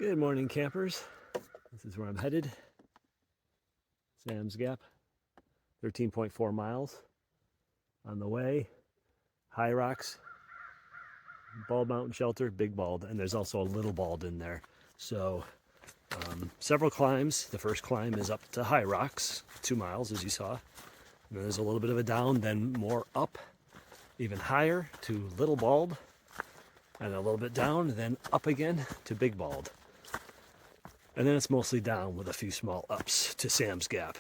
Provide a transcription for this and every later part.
Good morning, campers. This is where I'm headed. Sam's Gap, 13.4 miles. On the way, High Rocks, Bald Mountain Shelter, Big Bald, and there's also a Little Bald in there. So several climbs. The first climb is up to High Rocks, 2 miles as you saw. And then there's a little bit of a down, then more up, even higher to Little Bald, and a little bit down, then up again to Big Bald. And then it's mostly down with a few small ups to Sam's Gap.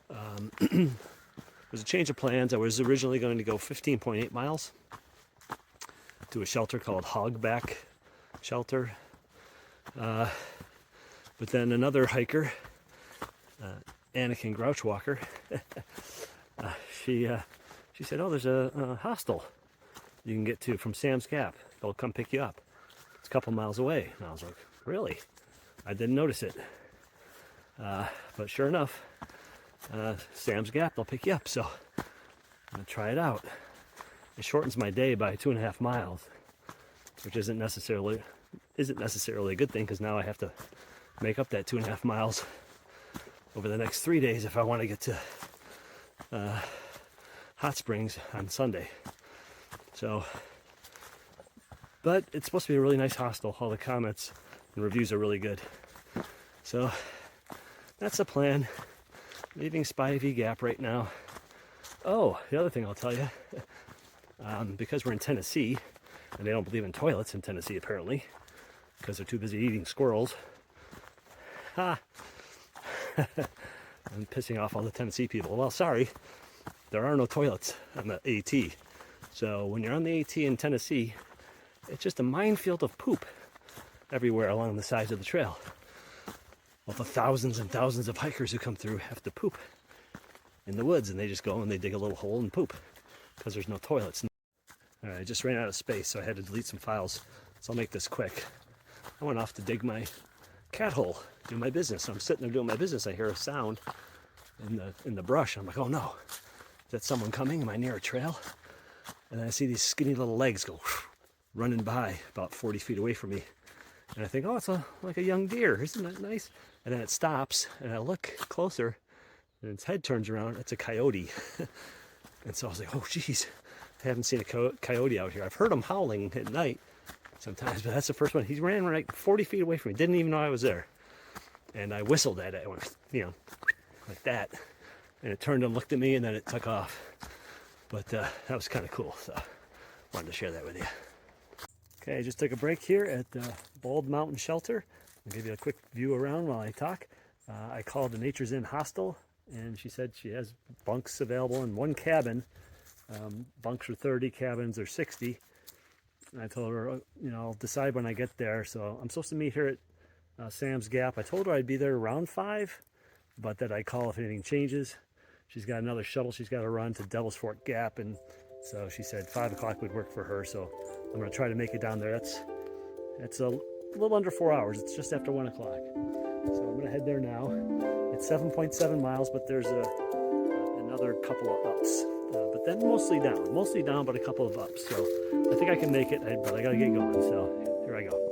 There's a change of plans. I was originally going to go 15.8 miles to a shelter called Hogback Shelter. But then another hiker, Anakin Grouch Walker, she said, oh, there's a hostel you can get to from Sam's Gap. They'll come pick you up. It's a couple miles away. And I was like, really? I didn't notice it. But sure enough, Sam's Gap, they'll pick you up. So I'm going to try it out. It shortens my day by 2.5 miles, which isn't necessarily a good thing, because now I have to make up that 2.5 miles over the next 3 days if I want to get to Hot Springs on Sunday. So, but it's supposed to be a really nice hostel. All the comments and reviews are really good. So that's the plan. Leaving Spivey Gap right now. Oh, the other thing I'll tell you, because we're in Tennessee, and they don't believe in toilets in Tennessee apparently, because they're too busy eating squirrels. Ha! I'm pissing off all the Tennessee people. Well, sorry, there are no toilets on the AT. So when you're on the AT in Tennessee, it's just a minefield of poop everywhere along the sides of the trail. All the thousands and thousands of hikers who come through have to poop in the woods, and they just go and they dig a little hole and poop because there's no toilets. All right, I just ran out of space, so I had to delete some files. So I'll make this quick. I went off to dig my cat hole, do my business. I'm sitting there doing my business. I hear a sound in the brush. I'm like, oh no, is that someone coming? Am I near a trail? And then I see these skinny little legs go running by about 40 feet away from me. And I think, oh, it's like a young deer. Isn't that nice? And then it stops, and I look closer, and its head turns around. It's a coyote. And so I was like, oh, geez, I haven't seen a coyote out here. I've heard them howling at night sometimes, but that's the first one. He ran like 40 feet away from me. Didn't even know I was there. And I whistled at it. I went, like that. And it turned and looked at me, and then it took off. But that was kind of cool, so wanted to share that with you. Okay, I just took a break here at the Bald Mountain Shelter. I'll give you a quick view around while I talk. I called the Nature's Inn Hostel, and she said she has bunks available in one cabin. Bunks are 30, cabins are 60. And I told her, I'll decide when I get there. So I'm supposed to meet her at Sam's Gap. I told her I'd be there around 5, but that I'd call if anything changes. She's got another shuttle she's got to run to Devil's Fork Gap, and so she said 5 o'clock would work for her. So I'm going to try to make it down there. It's a little under 4 hours. It's just after 1 o'clock. So I'm going to head there now. It's 7.7 miles, but there's another couple of ups. But then mostly down, but a couple of ups. So I think I can make it, but I got to get going. So here I go.